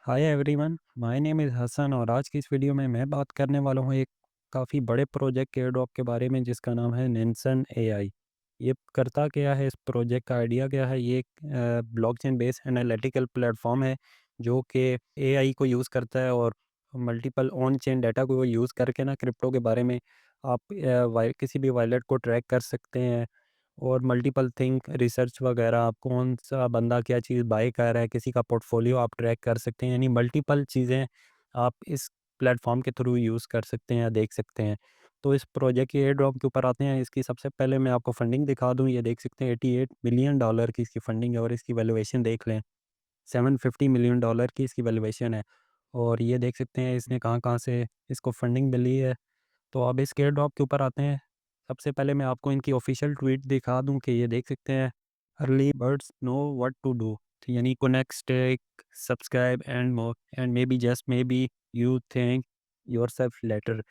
Hi everyone, my name is Hasan और आज की इस वीडियो में मैं बात करने वाला हूँ एक काफ़ी बड़े प्रोजेक्ट के एयरड्रॉप के बारे में जिसका नाम है नेंसन एआई। ये करता क्या है, इस प्रोजेक्ट का आइडिया क्या है? ये एक ब्लॉकचेन बेस्ड एनालिटिकल प्लेटफॉर्म है जो कि एआई को यूज़ करता है और मल्टीपल ऑन चेन डाटा को यूज़ करके ना क्रिप्टो के बारे में आप किसी भी वॉलेट को ट्रैक कर सकते हैं और मल्टीपल थिंक रिसर्च वगैरह आप कौन सा बंदा क्या चीज़ बाय कर रहा है, किसी का पोर्टफोलियो आप ट्रैक कर सकते हैं। यानी मल्टीपल चीज़ें आप इस प्लेटफॉर्म के थ्रू यूज़ कर सकते हैं या देख सकते हैं। तो इस प्रोजेक्ट के एयर ड्रॉप के ऊपर आते हैं। इसकी सबसे पहले मैं आपको फंडिंग दिखा दूँ। ये देख सकते हैं 88 मिलियन डॉलर की इसकी फंडिंग है और इसकी वैल्यूएशन देख लें, 750 मिलियन डॉलर की इसकी वैल्यूएशन है। और ये देख सकते हैं इसने कहाँ-कहाँ से इसको फंडिंग मिली है। तो अब इस एयर ड्रॉप के ऊपर आते हैं। सबसे पहले मैं आपको इनकी ऑफ़िशियल ट्वीट दिखा दूँ कि ये देख सकते हैं, early birds know what to do. तो यानी connect, stake, subscribe and more and maybe just maybe you think yourself later.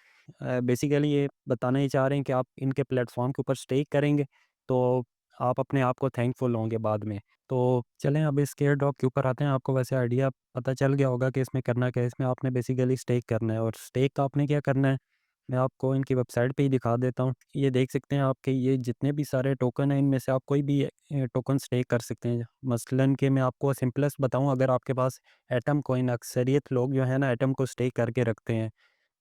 Basically ये बताना ही चाह रहे हैं कि आप इनके प्लेटफ़ॉर्म के ऊपर स्टेक करेंगे, तो आप अपने आप को थैंकफुल होंगे बाद में। तो चलें अब इस एयर ड्रॉप के ऊपर आते हैं। आपको वैसे आइडिया पता चल गया होगा कि इसमें करना क्या है। इसमें आपने बेसिकली स्टेक करना है और स्टेक आपने क्या करना है, मैं आपको इनकी वेबसाइट पे ही दिखा देता हूँ। ये देख सकते हैं आपके ये जितने भी सारे टोकन हैं, इनमें से आप कोई भी टोकन स्टेक कर सकते हैं। मसलन कि मैं आपको सिंपलेस्ट बताऊँ, अगर आपके पास एटम कॉइन, अक्सरियत लोग जो है ना एटम को स्टेक करके रखते हैं।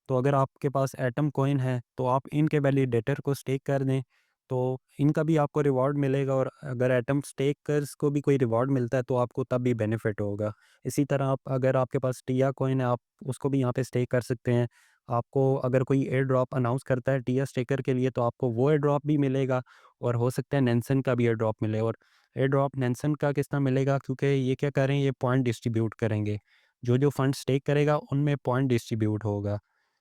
तो अगर आपके पास एटम कॉइन है, तो आप इनके वैलिडेटर को स्टेक कर दें, तो इनका भी आपको रिवॉर्ड मिलेगा और अगर एटम स्टेकर्स को भी कोई रिवॉर्ड मिलता है, तो आपको तब भी बेनिफिट होगा। इसी तरह आप अगर आपके पास टिया कॉइन है, आप उसको भी यहाँ पे स्टेक कर सकते हैं। आपको अगर कोई एयर ड्रॉप अनाउंस करता है टिया स्टेकर के लिए, तो आपको वो एयर ड्रॉप भी मिलेगा और हो सकता है नेंसन का भी एयर ड्रॉप मिले। और एयर ड्रॉप नेंसन का किस तरह मिलेगा, क्योंकि ये क्या करें, ये पॉइंट डिस्ट्रीब्यूट करेंगे। जो फंड स्टेक करेगा, उनमें पॉइंट डिस्ट्रीब्यूट होगा।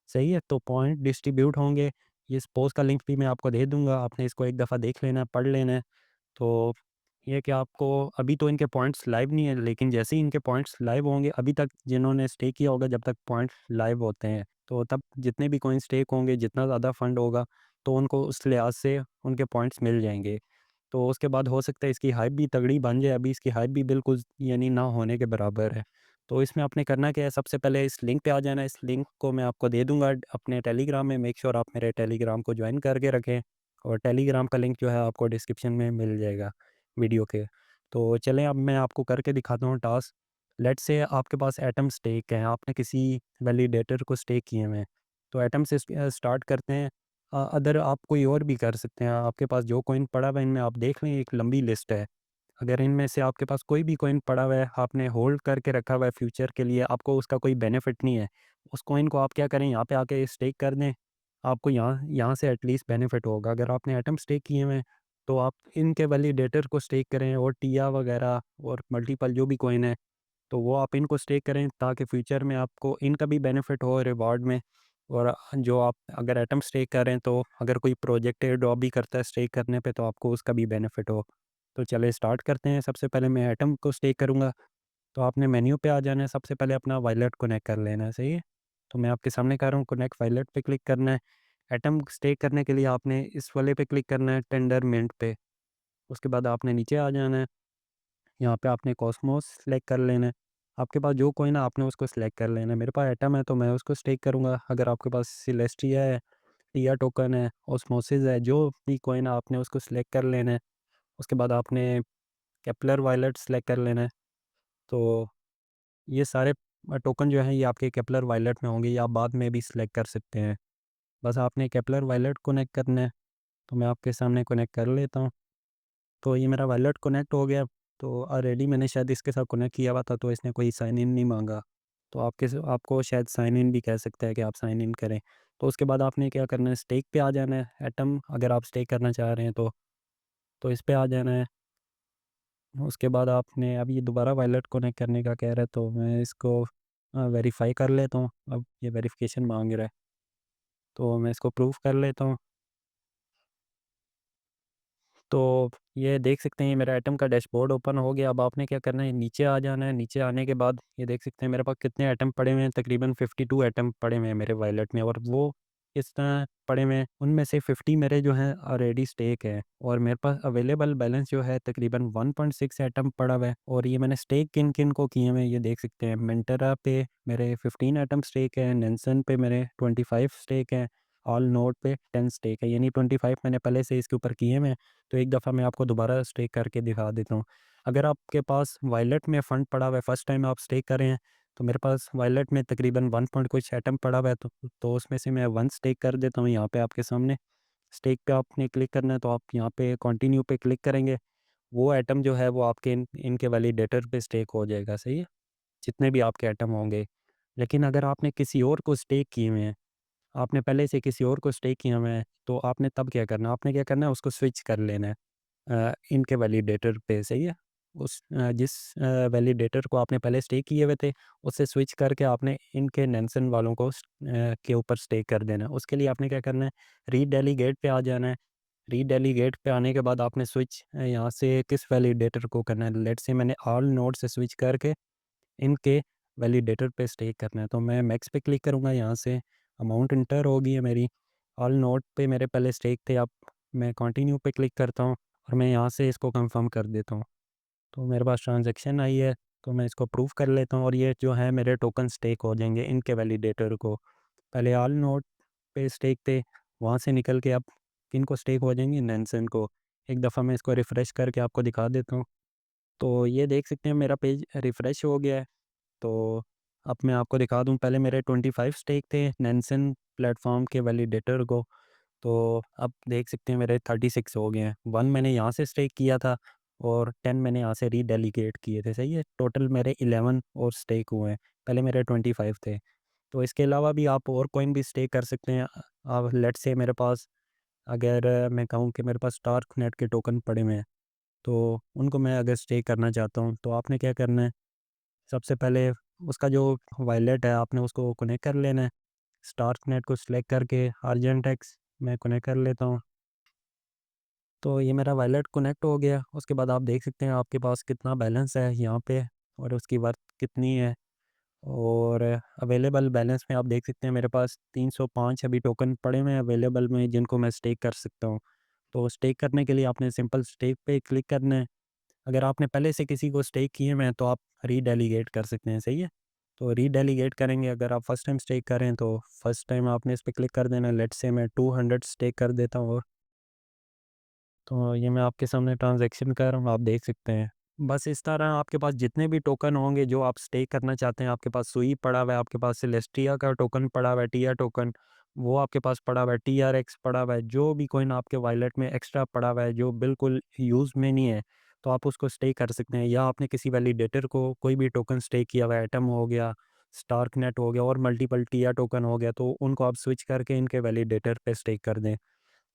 सही है, तो पॉइंट डिस्ट्रीब्यूट होंगे। ये इस पोस्ट का लिंक भी मैं आपको दे दूँगा, आपने इसको एक दफ़ा देख लेना है, पढ़ लेना है। तो ये कि आपको अभी तो इनके पॉइंट्स लाइव नहीं है, लेकिन जैसे ही इनके पॉइंट्स लाइव होंगे, अभी तक जिन्होंने स्टे किया होगा जब तक पॉइंट्स लाइव होते हैं, तो तब जितने भी कॉइन स्टेक होंगे, जितना ज़्यादा फंड होगा, तो उनको उस लिहाज से उनके पॉइंट्स मिल जाएँगे। तो उसके बाद हो सकता है इसकी हाइप भी तगड़ी बन जाए, अभी इसकी हाइप भी बिल्कुल यानी ना होने के बराबर है। तो इसमें आपने करना क्या है, सबसे पहले इस लिंक पे आ जाना है। इस लिंक को मैं आपको दे दूँगा अपने टेलीग्राम में। मेक श्योर आप मेरे टेलीग्राम को जॉइन करके रखें और टेलीग्राम का लिंक जो है आपको डिस्क्रिप्शन में मिल जाएगा वीडियो के। तो चलें अब मैं आपको करके दिखाता हूँ टास्क। लेट्स से आपके पास एटम स्टेक है, आपने किसी वैलिडेटर को स्टेक किए हुए हैं। तो एटम से स्टार्ट करते हैं। अदर आप कोई और भी कर सकते हैं। आपके पास जो कॉइन पड़ा हुआ है, इनमें आप देख लें, एक लंबी लिस्ट है। अगर इनमें से आपके पास कोई भी कॉइन पड़ा हुआ है, आपने होल्ड करके रखा हुआ है फ्यूचर के लिए, आपको उसका कोई बेनिफिट नहीं है, उस कॉइन को आप क्या करें, यहाँ पे आके स्टेक कर दें। आपको यहाँ यहाँ से एटलीस्ट बेनिफिट होगा। अगर आपने एटम स्टेक किए हुए हैं, तो आप इनके वैलिडेटर को स्टेक करें और टिया वगैरह और मल्टीपल जो भी कॉइन है, तो वो आप इनको स्टेक करें ताकि फ्यूचर में आपको इनका भी बेनिफिट हो रिवार्ड में। और जो आप अगर एटम स्टेक करें, तो अगर कोई प्रोजेक्ट एयर ड्रॉप भी करता है स्टेक करने पे, तो आपको उसका भी बेनिफिट हो। तो चलिए स्टार्ट करते हैं। सबसे पहले मैं एटम को स्टेक करूँगा। तो आपने मेन्यू पे आ जाना है, सबसे पहले अपना वॉलेट कनेक्ट कर लेना है, सही है? तो मैं आपके सामने कर रहा हूँ, कनेक्ट वॉलेट पे क्लिक करना है। एटम स्टेक करने के लिए आपने इस वाले पे क्लिक करना है, टेंडर मिंट पे। उसके बाद आपने नीचे आ जाना है। यहाँ पे आपने कॉस्मोस सेलेक्ट कर लेना है। आपके पास जो कॉइन है आपने उसको सेलेक्ट कर लेना है। मेरे पास एटम है तो मैं उसको स्टेक करूँगा। अगर आपके पास सिलेस्टिया है, टिया टोकन है, ऑस्मोसिस है, जो भी कॉइन है आपने उसको सेलेक्ट कर लेना है। उसके बाद आपने केपलर वॉलेट सेलेक्ट कर लेना है। तो ये सारे टोकन जो हैं ये आपके केपलर वॉलेट में होंगे, या आप बाद में भी सिलेक्ट कर सकते हैं। बस आपने केपलर वॉलेट कनेक्ट करना है। तो मैं आपके सामने कनेक्ट कर लेता हूँ। तो ये मेरा वॉलेट कनेक्ट हो गया। तो ऑलरेडी मैंने शायद इसके साथ कनेक्ट किया हुआ था, तो इसने कोई साइन इन नहीं माँगा। तो आपको शायद साइन इन भी कह सकता है कि आप साइन इन करें। तो उसके बाद आपने क्या करना है, स्टेक पे आ जाना है। एटम अगर आप स्टेक करना चाह रहे हैं तो इस पे आ जाना है। उसके बाद आपने अब ये दोबारा वॉलेट कनेक्ट करने का कह रहा है, तो मैं इसको वेरीफ़ाई कर लेता हूँ। अब ये वेरिफ़िकेशन माँग रहा है, तो मैं इसको प्रूफ़ कर लेता हूँ। तो ये देख सकते हैं मेरा एटम का डैशबोर्ड ओपन हो गया। अब आपने क्या करना है, नीचे आ जाना है। नीचे आने के बाद ये देख सकते हैं मेरे पास कितने एटम पड़े हुए हैं, तकरीबन 52 एटम पड़े हुए हैं मेरे वॉलेट में। और वो इस तरह पड़े हुए हैं, उनमें से 50 मेरे जो हैं ऑलरेडी स्टेक है और मेरे पास अवेलेबल बैलेंस जो है तकरीबन 1.6 एटम पड़ा हुआ है। और ये मैंने स्टेक किन-किन को किए हुए हैं ये देख सकते हैं। मिंटेरा पे मेरे 15 एटम स्टेक है, नेंसन पे मेरे 25 स्टेक है, ऑल नोड पे 10 स्टेक है, यानी 25 मैंने पहले से इसके ऊपर किए हुए हैं। तो एक दफ़ा मैं आपको दोबारा स्टेक करके दिखा देता हूँ। अगर आपके पास वॉलेट में फ़ंड पड़ा हुआ है, फर्स्ट टाइम आप स्टेक कर रहे हैं, तो मेरे पास वॉलेट में तकरीबन 1 पॉइंट कुछ एटम पड़ा हुआ है, तो उसमें से मैं 1 स्टेक कर देता हूँ यहाँ पे आपके सामने। स्टेक पे आपने क्लिक करना है तो आप यहाँ पे कंटिन्यू पे क्लिक करेंगे। वो एटम जो है वो आपके इनके वैलिडेटर पे स्टेक हो जाएगा, सही है? जितने भी आपके एटम होंगे। लेकिन अगर आपने किसी और को स्टेक किए हुए हैं, आपने पहले से किसी और को स्टेक किया हुआ है, तो आपने तब क्या करना है? आपने क्या करना है, उसको स्विच कर लेना है। इनके वैलिडेटर पे, सही है? जिस वैलिडेटर को आपने पहले स्टे किए हुए थे, उससे स्विच करके आपने इनके नेंसन वालों को के ऊपर स्टे कर देना है। उसके लिए आपने क्या करना है, रीडेलीगेट पे आ जाना है। रीडेलीगेट पे आने के बाद आपने स्विच यहाँ से किस वैलिडेटर को करना है, लेट्स से मैंने ऑल नोड से स्विच करके इनके वैलिडेटर पे स्टे करना है। तो मैं मैक्स पे क्लिक करूँगा, यहाँ से अमाउंट इंटर होगी है मेरी। ऑल नोड पे मेरे पहले स्टेक थे, अब मैं कंटिन्यू पे क्लिक करता हूँ और मैं यहाँ से इसको कंफर्म कर देता हूँ। तो मेरे पास ट्रांज़ैक्शन आई है, तो मैं इसको अप्रूव कर लेता हूँ और ये जो है मेरे टोकन स्टेक हो जाएँगे इनके वैलिडेटर को। पहले ऑल नोड पे स्टेक थे, वहाँ से निकल के अब किनको स्टेक हो जाएँगे, नैनसन को। एक दफ़ा मैं इसको रिफ़्रेश करके आपको दिखा देता हूँ। तो ये देख सकते हैं मेरा पेज रिफ़्रेश हो गया है। तो अब मैं आपको दिखा दूँ, पहले मेरे 25 स्टेक थे नैनसन प्लेटफ़ॉर्म के वैलिडेटर को। तो अब देख सकते हैं मेरे 36 हो गए हैं। 1 मैंने यहाँ से स्टेक किया था और 10 मैंने यहाँ से रीडेलीगेट किए थे, सही है? टोटल मेरे 11 और स्टेक हुए हैं। पहले मेरे 25 थे। तो इसके अलावा भी आप और कॉइन भी स्टेक कर सकते हैं। अब लेट्स से मेरे पास, अगर मैं कहूँ कि मेरे पास स्टार्क नेट के टोकन पड़े हुए हैं, तो उनको मैं अगर स्टेक करना चाहता हूँ, तो आपने क्या करना है, सबसे पहले उसका जो वॉलेट है आपने उसको कनेक्ट कर लेना है। स्टार्क नेट को सिलेक्ट करके अर्जेंटेक्स मैं कनेक्ट कर लेता हूँ। तो ये मेरा वॉलेट कनेक्ट हो गया। उसके बाद आप देख सकते हैं आपके पास कितना बैलेंस है यहाँ पे और उसकी वर्थ कितनी है। और अवेलेबल बैलेंस में आप देख सकते हैं मेरे पास 305 अभी टोकन पड़े हुए हैं अवेलेबल में, जिनको मैं स्टेक कर सकता हूँ। तो स्टेक करने के लिए आपने सिंपल स्टेक पे क्लिक करना है। अगर आपने पहले से किसी को स्टेक किए हुए हैं तो आप रीडेलीगेट कर सकते हैं, सही है? तो रीडेलीगेट करेंगे, अगर आप फर्स्ट टाइम स्टेक करें तो फर्स्ट टाइम आपने इस पे क्लिक कर देना है। लेट्स से मैं 200 स्टेक कर देता हूँ। तो ये मैं आपके सामने ट्रांज़ैक्शन कर रहा हूँ, आप देख सकते हैं। बस इस तरह आपके पास जितने भी टोकन होंगे जो आप स्टेक करना चाहते हैं, आपके पास सुई पड़ा हुआ है, आपके पास सेलेस्टिया का टोकन पड़ा हुआ है, टिया टोकन, वो आपके पास पड़ा हुआ है, टीआरएक्स पड़ा हुआ है, जो भी कॉइन आपके वॉलेट में एक्स्ट्रा पड़ा हुआ है, जो बिल्कुल यूज़ में नहीं है, तो आप उसको स्टेक कर सकते हैं। या आपने किसी वैलिडेटर को कोई भी टोकन स्टेक किया हुआ है, एटम हो गया, स्टार्कनेट हो गया और मल्टीपल टिया टोकन हो गया, तो उनको आप स्विच करके इनके वैलिडेटर पे स्टेक कर दें।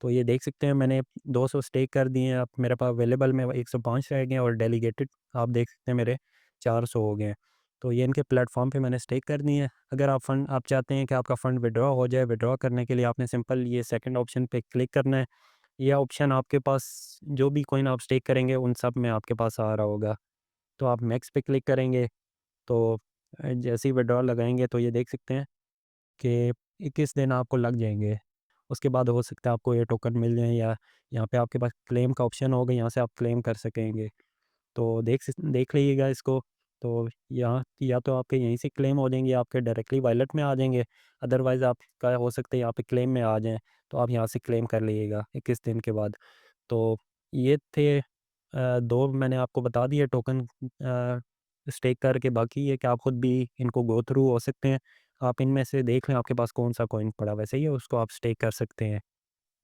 तो ये देख सकते हैं मैंने 200 स्टेक कर दिए हैं, अब मेरे पास अवेलेबल में 105 रह गए हैं और डेलीगेटेड आप देख सकते हैं मेरे 400 हो गए हैं। तो ये इनके प्लेटफ़ॉर्म पे मैंने स्टेक कर दिए हैं। अगर आप चाहते हैं कि आपका फ़ंड विथड्रॉ हो जाए, विथड्रॉ करने के लिए आपने सिंपल ये सेकंड ऑप्शन पे क्लिक करना है। ये ऑप्शन आपके पास जो भी कॉइन आप स्टेक करेंगे उन सब में आपके पास आ रहा होगा। तो आप नेक्स्ट पे क्लिक करेंगे, तो जैसे ही विथड्रॉ लगाएँगे तो ये देख सकते हैं कि 21 दिन आपको लग जाएँगे। उसके बाद हो सकता है आपको ये टोकन मिल जाए, या यहाँ पे आपके पास क्लेम का ऑप्शन होगा, यहाँ से आप क्लेम कर सकेंगे। तो देख लीजिएगा इसको। तो यहाँ या तो आपके यहीं से क्लेम हो जाएँगे, आपके डायरेक्टली वॉलेट में आ जाएँगे, अदरवाइज़ आपका हो सकता है यहाँ पे क्लेम में आ जाएँ, तो आप यहाँ से क्लेम कर लीजिएगा 21 दिन के बाद। तो ये थे 2 मैंने आपको बता दिए टोकन स्टेक करके, बाकी ये कि आप खुद भी इनको गो थ्रू हो सकते हैं। आप इनमें से देख लें आपके पास कौन-सा कॉइन पड़ा हुआ है, सही है? उसको आप स्टेक कर सकते हैं।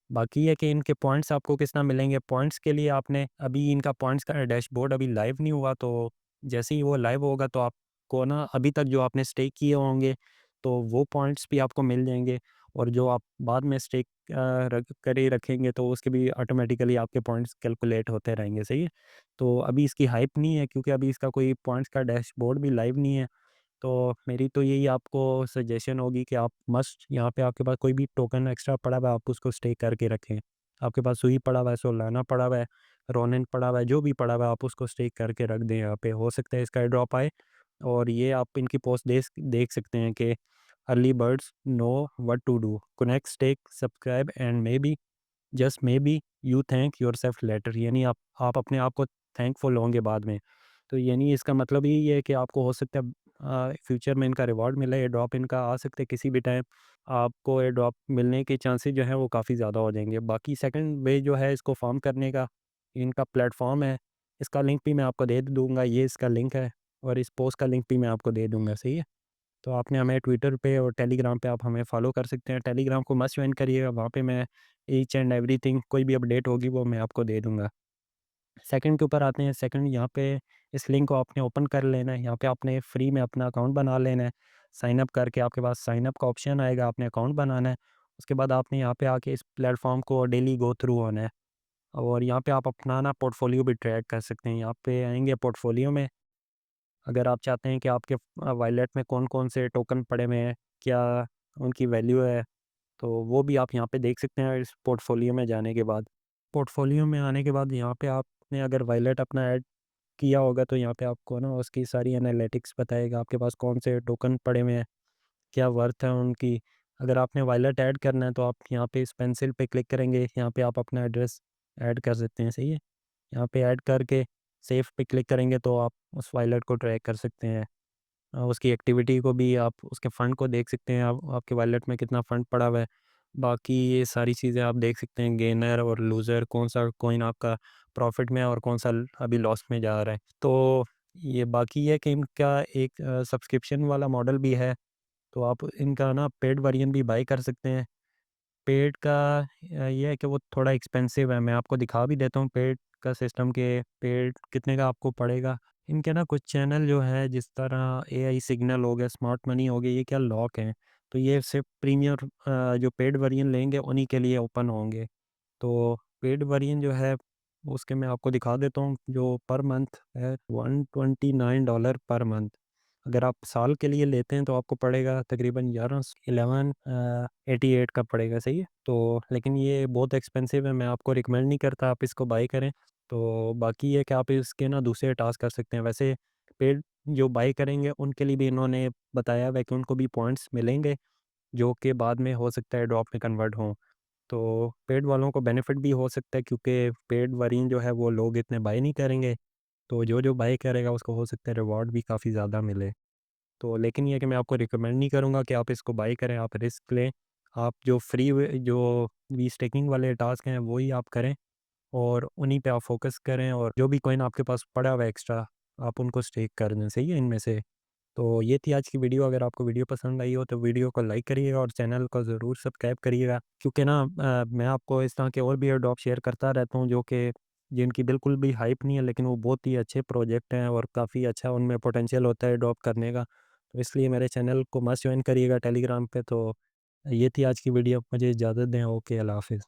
बाकी ये कि इनके पॉइंट्स आपको किस तरह मिलेंगे, पॉइंट्स के लिए आपने अभी इनका पॉइंट्स का डैशबोर्ड अभी लाइव नहीं हुआ, तो जैसे ही वो लाइव होगा तो आपको ना अभी तक जो आपने स्टेक किए होंगे, तो वो पॉइंट्स भी आपको मिल जाएँगे। और जो आप बाद में स्टेक रख करे रखेंगे तो उसके भी ऑटोमेटिकली आपके पॉइंट्स कैलकुलेट होते रहेंगे, सही है? तो अभी इसकी हाइप नहीं है क्योंकि अभी इसका कोई पॉइंट्स का डैशबोर्ड भी लाइव नहीं है। तो मेरी तो यही आपको सजेशन होगी कि आप मस्ट यहाँ पे आपके पास कोई भी टोकन एक्स्ट्रा पड़ा हुआ है, आप उसको स्टे करके रखें। आपके पास सुई पड़ा हुआ है, सोलाना पड़ा हुआ है, रोनिन पड़ा हुआ है, जो भी पड़ा हुआ है आप उसको स्टे करके रख दें यहाँ पे। हो सकता है इसका ड्रॉप आए और ये आप इनकी पोस्ट देख सकते हैं कि early birds know what to do, connect, stake, subscribe and maybe, just maybe you thank yourself later, यानी आप अपने आप को थैंकफुल होंगे बाद में। तो यानी इसका मतलब यही है कि आपको हो सकता है फ्यूचर में इनका रिवॉर्ड मिले, एयर ड्रॉप इनका आ सकते हैं किसी भी टाइम, आपको एयर ड्रॉप मिलने के चांसेस जो हैं वो काफ़ी ज़्यादा हो जाएंगे। बाकी सेकंड वे जो है इसको फॉर्म करने का, इनका प्लेटफॉर्म है, इसका लिंक भी मैं आपको दे दूंगा, ये इसका लिंक है, और इस पोस्ट का लिंक भी मैं आपको दे दूंगा, सही है। तो आपने हमें ट्विटर पे और टेलीग्राम पे आप हमें फॉलो कर सकते हैं, टेलीग्राम को मस्ट ज्वाइन करिएगा, वहाँ पे मैं ईच एंड एवरीथिंग कोई भी अपडेट होगी वो मैं आपको दे दूंगा। सेकंड के ऊपर आते हैं। सेकंड यहाँ पे इस लिंक को आपने ओपन कर लेना है, यहाँ पे आपने फ्री में अपना अकाउंट बना लेना है। साइन अप करके आपके पास साइन अप का ऑप्शन आएगा, आपने अकाउंट बनाना है। उसके बाद आपने यहाँ पे आके इस प्लेटफॉर्म को डेली गो थ्रू होना है, और यहाँ पे आप अपना ना पोर्टफोलियो भी ट्रैक कर सकते हैं। यहाँ पे आएंगे पोर्टफोलियो में, अगर आप चाहते हैं कि आपके वॉलेट में कौन कौन से टोकन पड़े हुए हैं, क्या उनकी वैल्यू है, तो वो भी आप यहाँ पे देख सकते हैं इस पोर्टफोलियो में जाने के बाद। पोर्टफोलियो में आने के बाद यहाँ पे आपने अगर वॉलेट अपना ऐड किया होगा तो यहाँ पे आपको ना उसकी सारी एनालिटिक्स बताएगा, आपके पास कौन से टोकन पड़े हुए हैं, क्या वर्थ है उनकी। अगर आपने वॉलेट ऐड करना है तो आप यहाँ पे इस पेंसिल पे क्लिक करेंगे, यहाँ पे आप अपना एड्रेस ऐड कर सकते हैं, सही है। यहाँ पे ऐड करके सेव पे क्लिक करेंगे तो आप उस वॉलेट को ट्रैक कर सकते हैं। उसकी एक्टिविटी को भी, आप उसके फ़ंड को देख सकते हैं, आप आपके वॉलेट में कितना फ़ंड पड़ा हुआ है। बाकी ये सारी चीज़ें आप देख सकते हैं, गेनर और लूज़र, कौन-सा कॉइन आपका प्रॉफ़िट में है और कौन-सा अभी लॉस में जा रहा है। तो ये बाकी ये है कि इनका एक सब्सक्रिप्शन वाला मॉडल भी है, तो आप इनका ना पेड वर्ज़न भी बाय कर सकते हैं। पेड का ये है कि वो थोड़ा एक्सपेंसिव है, मैं आपको दिखा भी देता हूँ पेड का सिस्टम, के पेड कितने का आपको पड़ेगा। इनके ना कुछ चैनल जो है, जिस तरह एआई सिग्नल हो गया, स्मार्ट मनी हो गया, ये क्या लॉक हैं, तो ये सिर्फ प्रीमियम जो पेड वर्जन लेंगे उन्हीं के लिए ओपन होंगे। तो पेड वर्जन जो है उसके मैं आपको दिखा देता हूँ, जो पर मंथ है $129 पर मंथ। अगर आप साल के लिए लेते हैं तो आपको पड़ेगा तकरीबन 11 11 88 का पड़ेगा, सही है। तो लेकिन ये बहुत एक्सपेंसिव है, मैं आपको रिकमेंड नहीं करता आप इसको बाई करें। तो बाकी ये कि आप इसके ना दूसरे टास्क कर सकते हैं। वैसे पेड जो बाई करेंगे उनके लिए भी इन्होंने बताया हुआ है कि उनको भी पॉइंट्स मिलेंगे, जो कि बाद में हो सकता है ड्रॉप में कन्वर्ट हों। तो पेड वालों को बेनिफिट भी हो सकता है, क्योंकि पेड वर्जन जो है वो लोग इतने बाई नहीं करेंगे, तो जो बाई करेगा उसको हो सकता है रिवॉर्ड भी काफ़ी ज़्यादा मिले। तो लेकिन ये है कि मैं आपको रिकमेंड नहीं करूँगा कि आप इसको बाई करें, आप रिस्क लें। आप जो फ्री वे जो वी स्टेकिंग वाले टास्क हैं वही आप करें, और उन्हीं पे आप फ़ोकस करें, और जो भी कॉइन आपके पास पड़ा हुआ है एक्स्ट्रा, आप उनको स्टेक कर दें, सही है इनमें से। तो ये थी आज की वीडियो। अगर आपको वीडियो पसंद आई हो तो वीडियो को लाइक करिएगा और चैनल को ज़रूर सब्सक्राइब करिएगा, क्योंकि ना मैं आपको इस तरह के और भी एयरड्रॉप शेयर करता रहता हूँ, जो कि जिनकी बिल्कुल भी हाइप नहीं है, लेकिन वो बहुत ही अच्छे प्रोजेक्ट हैं और काफ़ी अच्छा उनमें पोटेंशियल होता है ड्रॉप करने का। तो इसलिए मेरे चैनल को मस्ट ज्वाइन करिएगा टेलीग्राम पे। तो ये थी आज की वीडियो, मुझे इजाज़त दें, ओके, अल्लाह हाफ़िज़।